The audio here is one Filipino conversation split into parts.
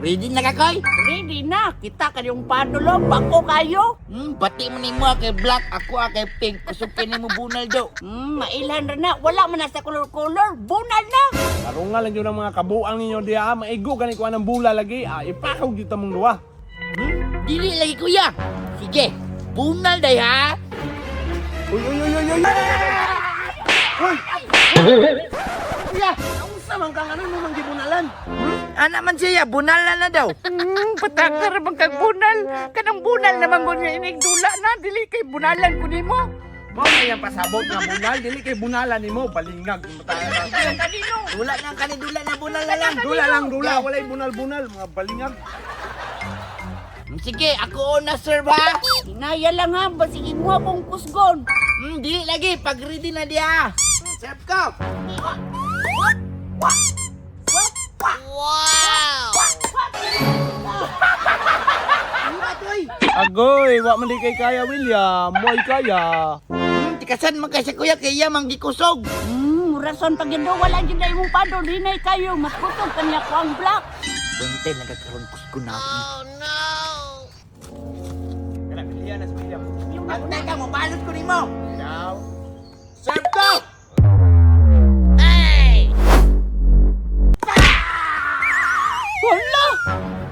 Ready na ka, Koy? Ready na. Kita kayong padulong. Bako kayo. Bati mo ni mo kay black, ako kay pink. Kusukin ni mo bunal daw. Mailan rin na. Wala man na sa color-color. Bunal na. Karong nga lang yun ang mga kabuang ninyo diya. Maigo gani ko ng bula lagi. Ipakaw dito mong duwa. Dili lagi, kuya. Sige, bunal day ha. Uy! Kuya, ang samang kang ano namang gibunalan? Anak man siya, bunal na daw. Patakar bang kag bunal. Kanang bunal naman ko niya inigdula na. Dili kay bunalan ko nimo. Mao na yan pasabot nga bunal. Dili kay bunalan nimo. Balingag. Kanino? Dula na kanidula na bunal na lang. Dula. Walay bunal-bunal. Mga balingag. Sige, ako na serve ha. Inaya lang ha. Basigin mo akong kusgon. Dili lagi, pag ready na diya. Serve ko. Agoy, wa man di kay kaya William. Moy kaya. Tikasan man kay sa kuya, kaya mang gikusog. Rason pag yun daw, wala dyan na imong pado. Dinay kayo. Mas kusog kanya ko ang black. Bante, nagkakaroon kusgo na ako. Kana pilihan na si William. Bante ka mo, balot ko ni mo. Now. Serve ko! Wala!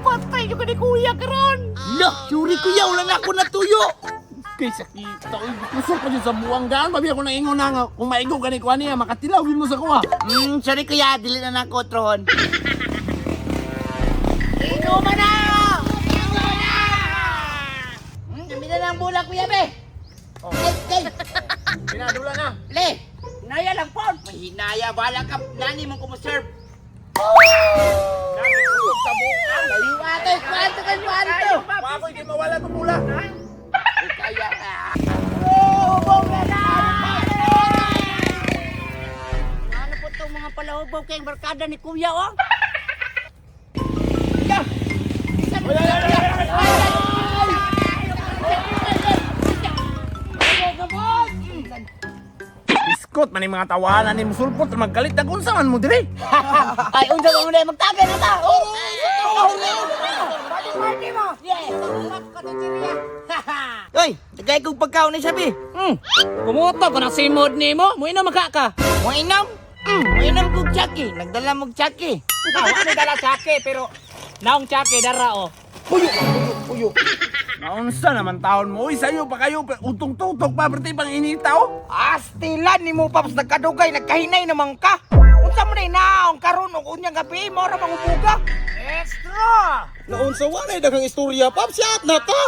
Patay nyo ka ni kuya karon. Loh, suri kuya, wala na ako natuyo. Kay sakita. Uy, kusog pa dyan sa buwang daan. Babi ako naingon na nga. Kung maigo gani ko niya, makatilaw yun mo sa kuha. Sorry kuya, dili na nako tron. Inuman na! Dami na lang bola kuya be. Kay, Pinadula na. le. Inaya lang po. Mahinaya, bala ka. Nani mo kumaserve. Dami kusog sa buwang. Layo ate, kwanto ka kwanto. Wakoy, di mawala itong bula. Kaya, Ano po itong mga palahubaw kayong barkada ni kuya oh? Biskot, man yung mga tawanan ni musulpot. Magkalit na kung saan mo dire. ay, unsa ka muna magtagay na ta. Oy, tagay kong pagkaon ni sabi. Kumuto ko ng simod ni mo. Mo ina magkaka. Mo inom? Mo inom kong tsaki. Nagdala mong tsaki. Ano dala tsake pero naong tsake dara o. Puyo. Naunsa naman taon mo. Uy, sa'yo pa kayo. Utong-tutok pa. Berti pang inita oh. Astilan ni mo paps nagkadugay, nagkahinay naman ka. Unsa mo na inaong karon og unyang gabi mo ra mangubuga. Extra! Naunsa wala daghang istorya Paps. Siat na ta.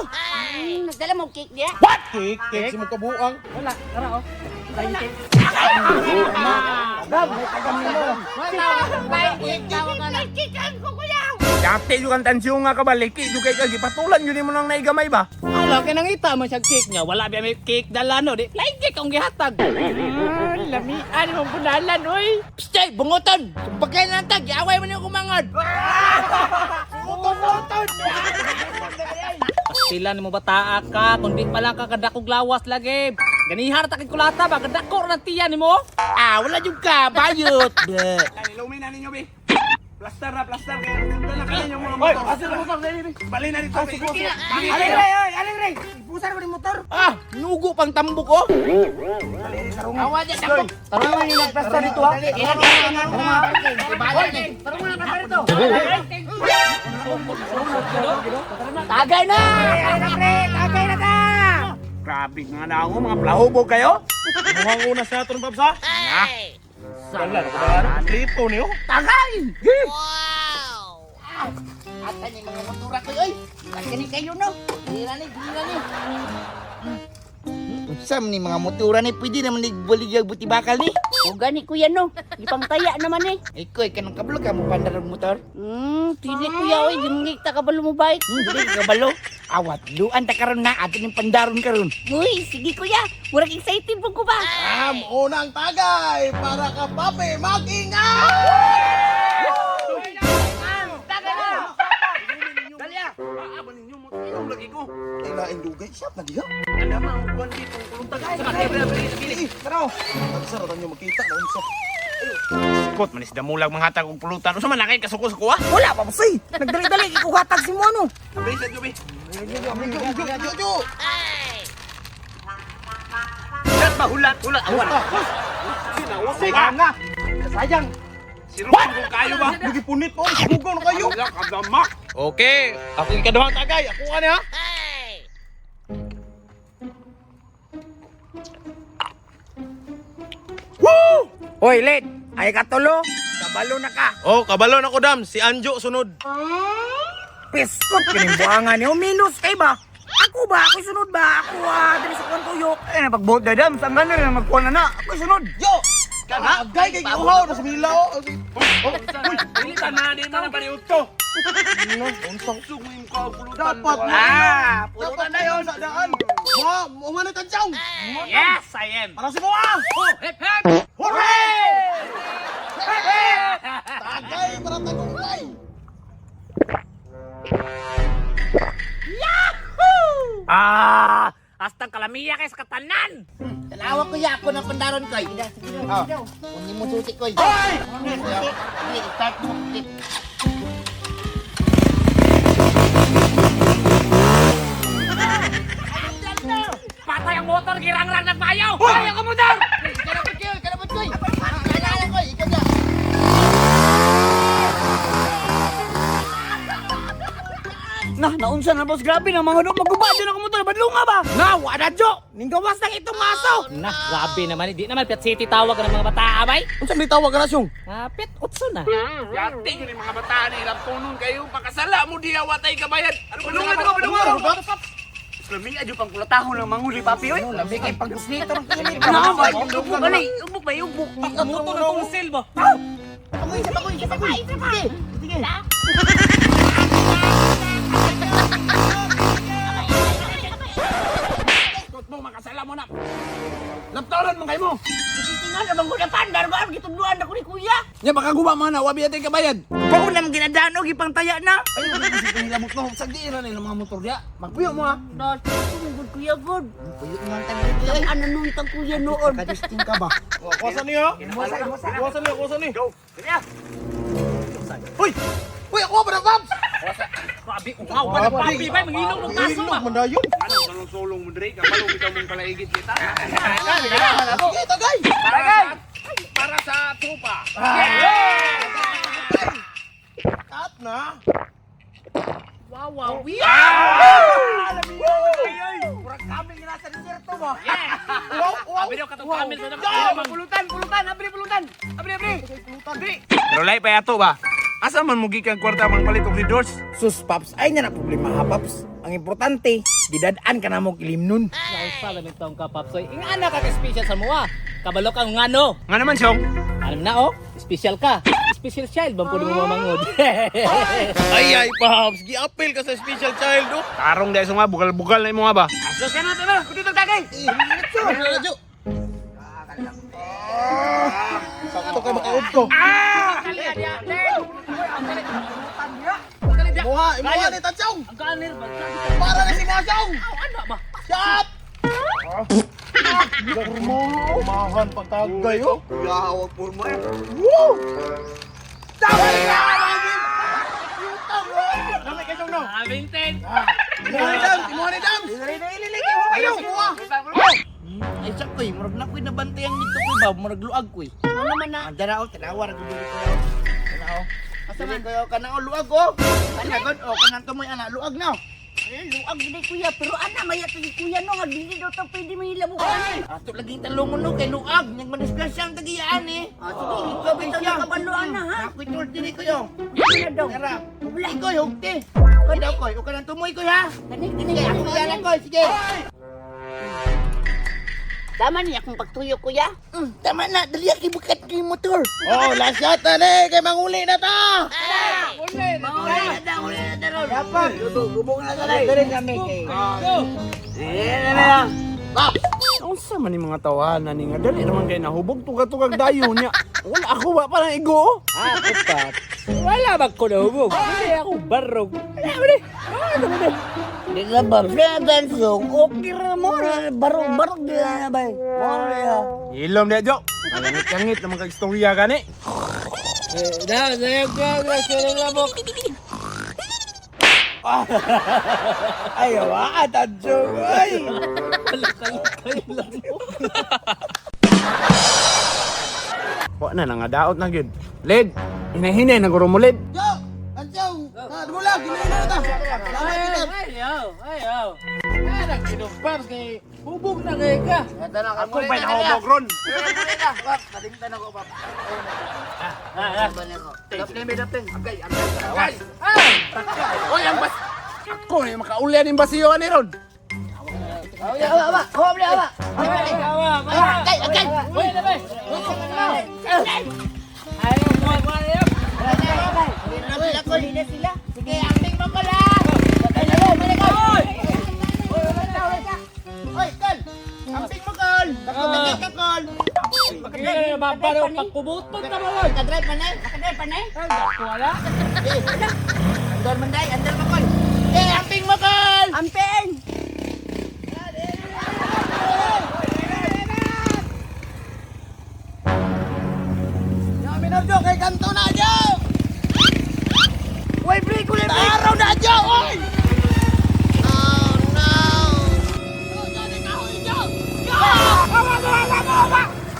Nagdala mo cake niya? Cake, cake si mo kabuang. Wala, dara o. Kikan ko kuya! Dati yung ang tansyo nga kabalik. Yung kay kagi patulan yun mo nang naigamay ba? Wala kay nangita mo siya cake niya. Wala ba may cake dala no. Di lain cake ang gihatag. Lamian mong bunalan, oy! Pstay, bunguton. Sumpagay na tag, away mo niyo kumangod. Sila ni mo bataa ka. Kundi pala ka kadakog lawas lagi. Ganihar ta kay kulata ba kadako ra tiyan ni mo. Wala jud ka, bayot. Ilumin na ninyo, be. Plaster na, plaster. Kaya sundan na kayo yung mga motor. Hoy, asin na motor. Bali na dito. Aling Ray, pusar mo ni motor. Nugo pang tambok ko. Awa dyan, tambok. Tarungan yung nagplaster dito, ha? Tagay na! Tagay na ka! Grabe mga naong mga plahubog kayo. Mukhang una sa aton, Paps, ha? Wala na ko ba? Trito niyo. Tagay! Ata ni mga motora ko, oy. Kani kayo, no? Dira ni. Sam ni mga motora ni, pwede naman nagbaligag buti bakal ni. O gani kuya no, ipangtaya naman eh. Ikoy, kanang kabalo ka mo pandar ang motor. Tili kuya oy, dimungik ta kabalo mo bike. Dili ka kabalo. Awat, luan ta karon na, ato ning pandaron karon. Uy, sige kuya, murag excited po ko ba? Unang tagay para ka pape mag-ingat! Inom lagi ko. Kailaing dugay, siyap na diha. Alam mo, ang buwan dito, kulong tagay. Sa mga bili. Tara, nagsaratan nyo makita na unsa. Kot, manis damulag manghatag og pulutan. Unsa man nakay kasuko sa kuha? Wala pa bossy. Nagdali-dali ikuhatag si mo ano. Abi sa jubi. Hulat ba hulat? Sayang nga. Sayang. Sirukan kung kayo ba? Nagipunit mo. Sugugaw na kayo. Wala ka damak. Okay. Ako yung kadawang tagay. Ako ka niya. Woo! Hoy, Lid. Ay katulo. Kabalo na ka. Oh, kabalo na ko dam. Si Anjo sunod. Piskot kinimbuangan niyo. Minus kay ba? Ako ba? Ako sunod ba? Ako dili sa tuyok. Eh, pag-vote na dam. Saan nga na magkuha na. Ako sunod. Yo! Kagay kay uhaw na sa milaw. Dili ka na, di na bari utto. Dapat pulutan na yun sa daan. Ma, umano tansyaw. Yes, I am. Para si Moa. Hip hip. Hooray! Tagay para tagumpay. Hasta kalamiya kay sa katanan. Talawag ko ya ako ng pandaron ko. Kundi mo susi ko. Hoy! Start mo. Patay ang motor, girang-rang ng bayaw. Hoy, ako mo daw. Karapot ko. Kailangan ko. Ikaw na. Naunsa na boss, grabe na mga dog maguba dyan ako motor, badlunga ba? Na, wala jo! Ninggawas ng itong maso! Nah, grabe naman. Di naman Pet City tawag ng mga bata, abay. Unsa may tawag ka na siyong? Pet Utso na. Yati yun yung mga bataan nilang punon kayo. Pakasala mo diya, watay kabayan. Ano ba? Labi adyo pang kulatahon ng manguli papi oy. Labi kay pagusnito ng kilit. Ano ba? Ubok ani, ubok ba ubok. Ang motor na itong sil ba? Sige. Sige. Kot mo, makasala mo na. Laptaran mo kayo mo. Tingnan abang ko na pandar ba gitudluan ako ni kuya. Nya baka guba man na, wabi atay kabayan. Paulam ginadano gipang taya na. Ay, kasi kanila mo ko. Sagdi na nila mga motor diya. Magpuyo mo ha. Das, good kuya good. Kuya man tag ano nung tag kuya noon. Kadisting ka ba? Kuwasan niyo. Kuwasan niyo. Uy! Uy, ako ba na, Babs? Grabe, uhaw ba ng papi ba? Manginom ng kaso ba? Mandayon. Ano, salong-solong mo, Dre? Kapalo kita mong palaigit kita. Sige, tagay! Para sa tropa. Kat na. Wow. Murag kami nga nasa desierto mo. Abi daw katong kamil sa naman. Pulutan, abri. Pero lay pa yato ba? Asa man mo gikan kwarta mang palit og doors? Sus, Paps, ay nga na problema ha, Paps. Ang importante, didadaan ka na mo kilim nun. Sa lamig taong ka, Papsoy. Ingana ka ka-special sa mua. Kabalo kang ngano. Nga naman siyong. Alam na, special ka. Special child, bang pwede mo mamangod. Ay, Pops. Gi-appeal ka sa special child, oh. Tarong dahil sa mga bugal-bugal na yung mga ba? Aso ka na, tama. Kundi tagay. Sakto kayo makaod ko. Imuha ni Tatsong. Ang kanil ba? Para na si Masyong. Ano ba? Shot! Umahan patagay, oh. Yawag po mo eh. Woo! Tama na! Dami kayo no? Vinted. Imuha ni Dams! Ayaw, imuha! Ay, sakoy, murag na ko'y nabantayan dito ko'y ba? Murag luag ko'y. Ano naman na? Ang dara o, tinawar ko dito ko'y. Tinao. Asa man kayo ka na o, luag o. Kanagod o, kanang kamoy ana, luag na. Ay, luag gini kuya, pero ana, maya to kuya no, nga dili daw to pwede mahilabukan eh. Ato laging talungon no, kay luag. Nang madisgrasya ang tagiyaan eh. Sige, ikaw bitaw na kabaluan na ha. Ako'y tol dili ko yo. Ano daw? Tara, mabulay ko'y, hugti. Kadaw ko'y, o kanang tumoy ko'y ha. Sige, ako yalan ko'y, sige. Tama niya kung pagtuyo, kuya. Tama na, dali aki bukat kay motor. Oh, last shot na ni! Kay manguli na ta! Uli na ron. Dapat, gubong na ka lang. Dali kami kay. Ang sama ni mga tawanan ni nga dali naman kay nahubog tugag-tugag dayon niya. Wala ako ba parang igo? Putat. Wala ba ko na hubog? Hindi ako barog. Wala mo ni. Ano mo ni? Di ka ba, Fredon, so, okay ra mo, barog-barog di na ba? Mori ha. Ilom dia, Jo. Langit-langit naman kag-istorya gani. Sayang ka. Sila labok. Ayaw, atadyo. Ay! Wa na nga daot na gyud. Lid, hinahinay na guro mo lid. Yo! Ansyong! Dumulag! Ginahin na ta! Ayaw. Anak kinumpar kay hubog na kay ka. Ako pa nahubog ron. Kadingtan ako, Pap. Oy, ang bas. Ako na makaulian yung basiyo ni ron. Sige, amping mo ko lang! Oy, Kol! Amping mo, Kol! Nakadagay ka, Kol! Kaya mabaro pagkubutot na mo. Nakadrive man eh! Nakadrive man eh! Wala. Andor man day! Andor mo, Kol! Eh, amping mo, Kol! Amping! Yamin na, Jo! Kay kanto na, Jo! Uy, break ulit! Araw na, Jo! Uy! Oh, no! Jo, Jo, di ka, uy, Jo! Jo!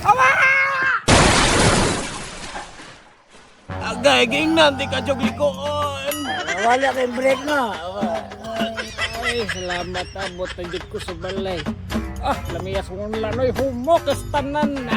Awa! Agay, gingnan, di ka, Jo, likoon! Wala kay break na. Ay, salamat abot na jud ko sa balay. Ah, lamiyas kong lanoy humok tanan.